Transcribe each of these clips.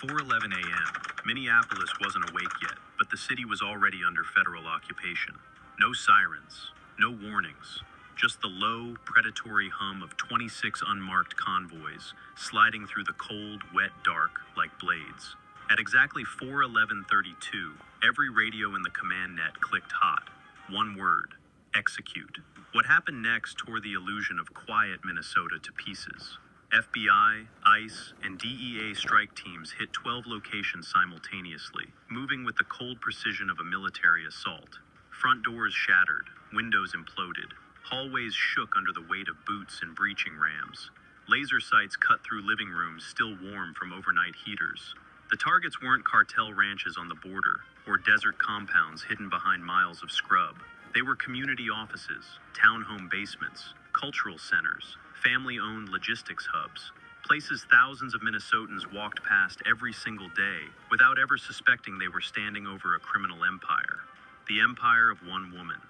4:11 a.m. Minneapolis wasn't awake yet, but the city was already under federal occupation. No sirens, no warnings, just the low, predatory hum of 26 unmarked convoys sliding through the cold, wet dark like blades. At exactly 4:11:32, every radio in the command net clicked hot. One word: execute. What happened next tore the illusion of quiet Minnesota to pieces. FBI, ICE, and DEA strike teams hit 12 locations simultaneously, moving with the cold precision of a military assault. Front doors shattered, windows imploded, hallways shook under the weight of boots and breaching rams. Laser sights cut through living rooms still warm from overnight heaters. The targets weren't cartel ranches on the border, or desert compounds hidden behind miles of scrub. They were community offices, townhome basements, cultural centers, family-owned logistics hubs, places thousands of Minnesotans walked past every single day without ever suspecting they were standing over a criminal empire. The empire of one woman,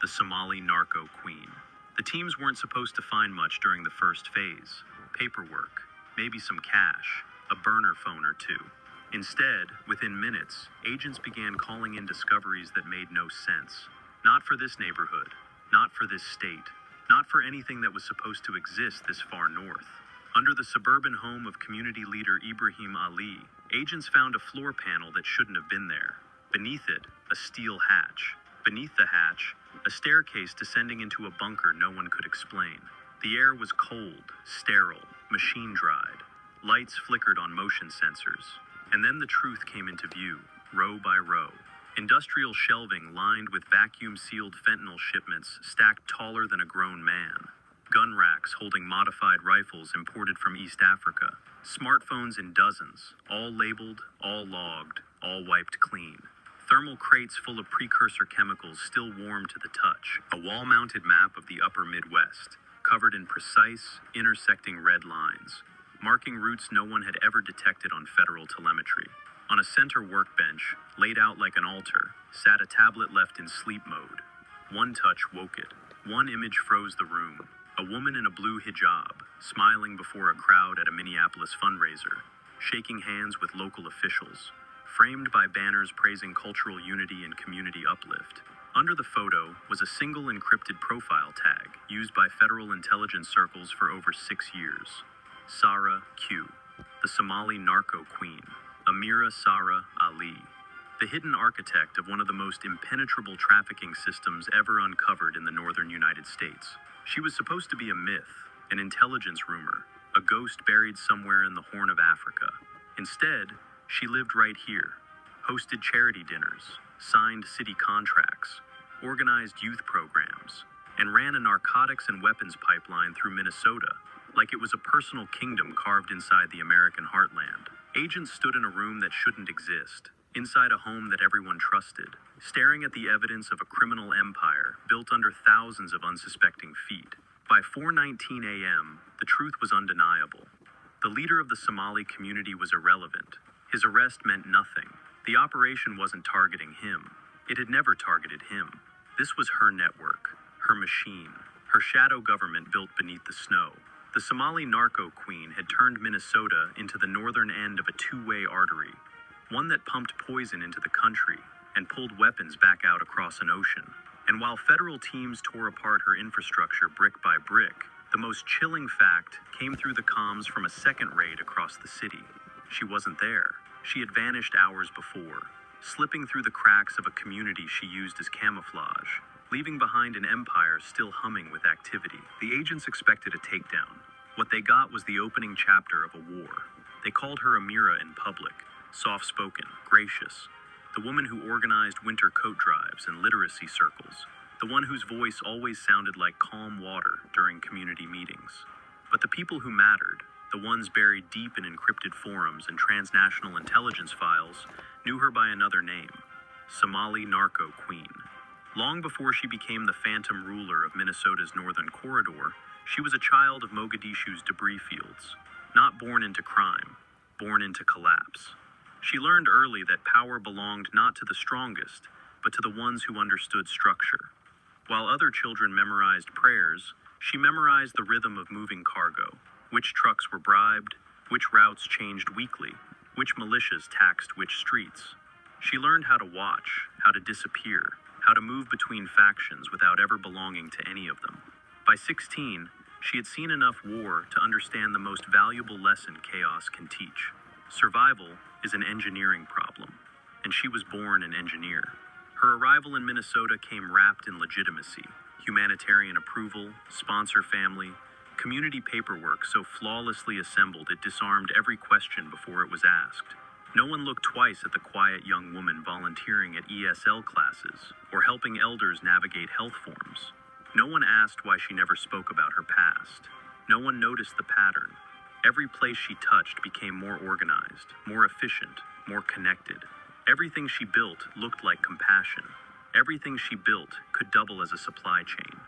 the Somali narco queen. The teams weren't supposed to find much during the first phase. Paperwork, maybe some cash, a burner phone or two. Instead, within minutes, agents began calling in discoveries that made no sense. Not for this neighborhood, not for this state, not for anything that was supposed to exist this far north. Under the suburban home of community leader Ibrahim Ali, agents found a floor panel that shouldn't have been there. Beneath it, a steel hatch. Beneath the hatch, a staircase descending into a bunker no one could explain. The air was cold, sterile, machine-dried. Lights flickered on motion sensors. And then the truth came into view, row by row. Industrial shelving lined with vacuum-sealed fentanyl shipments stacked taller than a grown man. Gun racks holding modified rifles imported from East Africa. Smartphones in dozens, all labeled, all logged, all wiped clean. Thermal crates full of precursor chemicals still warm to the touch. A wall-mounted map of the upper Midwest, covered in precise, intersecting red lines, marking routes no one had ever detected on federal telemetry. On a center workbench, laid out like an altar, sat a tablet left in sleep mode. One touch woke it. One image froze the room. A woman in a blue hijab, smiling before a crowd at a Minneapolis fundraiser, shaking hands with local officials, framed by banners praising cultural unity and community uplift. Under the photo was a single encrypted profile tag used by federal intelligence circles for over 6 years. Sarah Q, the Somali narco queen, Amira Sarah Ali, the hidden architect of one of the most impenetrable trafficking systems ever uncovered in the northern United States. She was supposed to be a myth, an intelligence rumor, a ghost buried somewhere in the Horn of Africa. Instead, she lived right here, hosted charity dinners, signed city contracts, organized youth programs, and ran a narcotics and weapons pipeline through Minnesota, like it was a personal kingdom carved inside the American heartland. Agents stood in a room that shouldn't exist, inside a home that everyone trusted, staring at the evidence of a criminal empire built under thousands of unsuspecting feet. By 4:19 a.m., the truth was undeniable. The leader of the Somali community was irrelevant. His arrest meant nothing. The operation wasn't targeting him. It had never targeted him. This was her network, her machine, her shadow government built beneath the snow. The Somali narco queen had turned Minnesota into the northern end of a two-way artery, one that pumped poison into the country and pulled weapons back out across an ocean. And while federal teams tore apart her infrastructure brick by brick, the most chilling fact came through the comms from a second raid across the city. She wasn't there. She had vanished hours before, slipping through the cracks of a community she used as camouflage, leaving behind an empire still humming with activity. The agents expected a takedown. What they got was the opening chapter of a war. They called her Amira in public, soft-spoken, gracious, the woman who organized winter coat drives and literacy circles, the one whose voice always sounded like calm water during community meetings. But the people who mattered, the ones buried deep in encrypted forums and transnational intelligence files, knew her by another name, Somali narco queen. Long before she became the phantom ruler of Minnesota's northern corridor, she was a child of Mogadishu's debris fields, not born into crime, born into collapse. She learned early that power belonged not to the strongest, but to the ones who understood structure. While other children memorized prayers, she memorized the rhythm of moving cargo, which trucks were bribed, which routes changed weekly, which militias taxed which streets. She learned how to watch, how to disappear, how to move between factions without ever belonging to any of them. By 16, she had seen enough war to understand the most valuable lesson chaos can teach. Survival is an engineering problem, and she was born an engineer. Her arrival in Minnesota came wrapped in legitimacy, humanitarian approval, sponsor family, community paperwork so flawlessly assembled it disarmed every question before it was asked. No one looked twice at the quiet young woman volunteering at ESL classes or helping elders navigate health forms. No one asked why she never spoke about her past. No one noticed the pattern. Every place she touched became more organized, more efficient, more connected. Everything she built looked like compassion. Everything she built could double as a supply chain.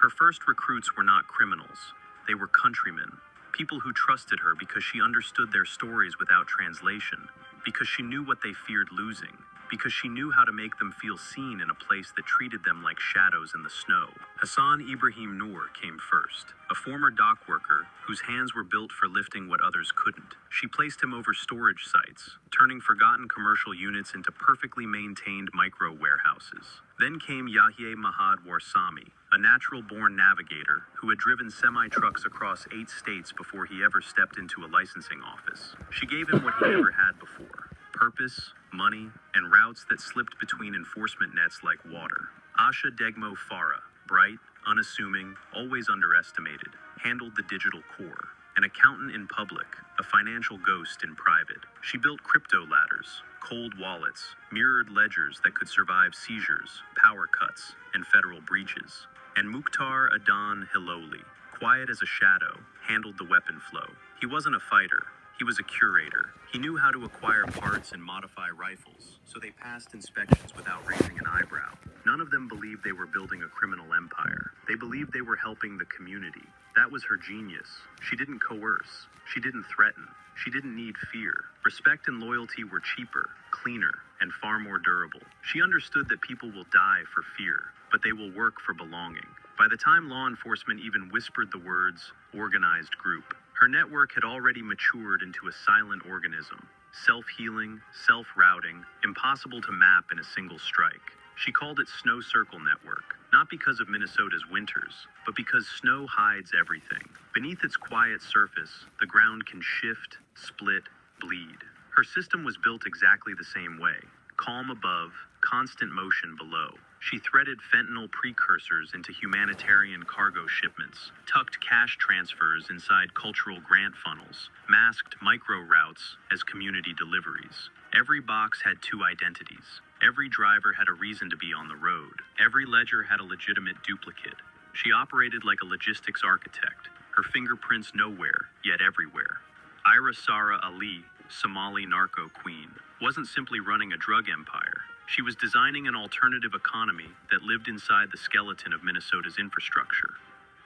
Her first recruits were not criminals. They were countrymen, people who trusted her because she understood their stories without translation, because she knew what they feared losing, because she knew how to make them feel seen in a place that treated them like shadows in the snow. Hassan Ibrahim Noor came first, a former dock worker whose hands were built for lifting what others couldn't. She placed him over storage sites, turning forgotten commercial units into perfectly maintained micro warehouses. Then came Yahya Mahad Warsami, a natural-born navigator who had driven semi-trucks across 8 states before he ever stepped into a licensing office. She gave him what he never had before: purpose, money, and routes that slipped between enforcement nets like water. Asha Degmo Farah, bright, unassuming, always underestimated, handled the digital core. An accountant in public, a financial ghost in private. She built crypto ladders, cold wallets, mirrored ledgers that could survive seizures, power cuts, and federal breaches. And Mukhtar Adan Hiloli, quiet as a shadow, handled the weapon flow. He wasn't a fighter. He was a curator. He knew how to acquire parts and modify rifles, so they passed inspections without raising an eyebrow. None of them believed they were building a criminal empire. They believed they were helping the community. That was her genius. She didn't coerce. She didn't threaten. She didn't need fear. Respect and loyalty were cheaper, cleaner, and far more durable. She understood that people will die for fear, but they will work for belonging. By the time law enforcement even whispered the words organized group, her network had already matured into a silent organism, self-healing, self-routing, impossible to map in a single strike. She called it Snow Circle Network, not because of Minnesota's winters, but because snow hides everything. Beneath its quiet surface, the ground can shift, split, bleed. Her system was built exactly the same way: calm above, constant motion below. She threaded fentanyl precursors into humanitarian cargo shipments, tucked cash transfers inside cultural grant funnels, masked micro routes as community deliveries. Every box had 2 identities. Every driver had a reason to be on the road. Every ledger had a legitimate duplicate. She operated like a logistics architect, her fingerprints nowhere, yet everywhere. Ira Sara Ali, Somali narco queen, wasn't simply running a drug empire. She was designing an alternative economy that lived inside the skeleton of Minnesota's infrastructure.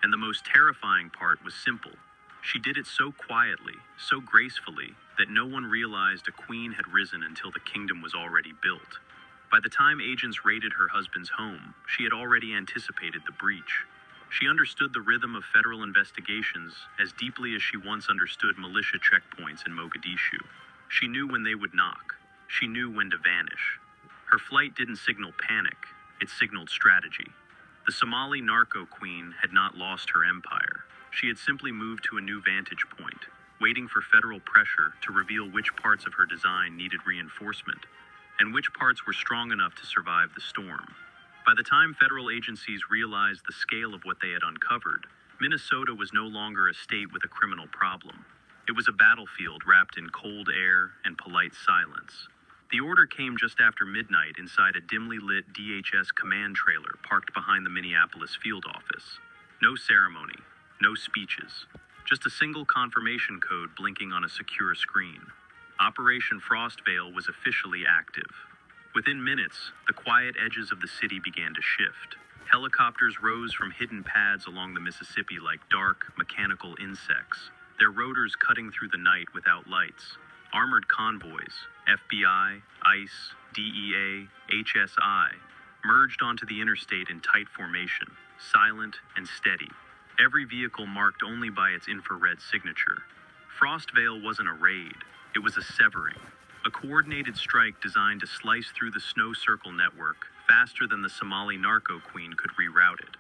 And the most terrifying part was simple. She did it so quietly, so gracefully, that no one realized a queen had risen until the kingdom was already built. By the time agents raided her husband's home, she had already anticipated the breach. She understood the rhythm of federal investigations as deeply as she once understood militia checkpoints in Mogadishu. She knew when they would knock. She knew when to vanish. Her flight didn't signal panic, it signaled strategy. The Somali narco queen had not lost her empire. She had simply moved to a new vantage point, waiting for federal pressure to reveal which parts of her design needed reinforcement, and which parts were strong enough to survive the storm. By the time federal agencies realized the scale of what they had uncovered, Minnesota was no longer a state with a criminal problem. It was a battlefield wrapped in cold air and polite silence. The order came just after midnight inside a dimly lit DHS command trailer parked behind the Minneapolis field office. No ceremony, no speeches, just a single confirmation code blinking on a secure screen. Operation Frostvale was officially active. Within minutes, the quiet edges of the city began to shift. Helicopters rose from hidden pads along the Mississippi like dark, mechanical insects, their rotors cutting through the night without lights. Armored convoys, FBI, ICE, DEA, HSI, merged onto the interstate in tight formation, silent and steady, every vehicle marked only by its infrared signature. Frostvale wasn't a raid. It was a severing, a coordinated strike designed to slice through the snow circle network faster than the Somali narco queen could reroute it.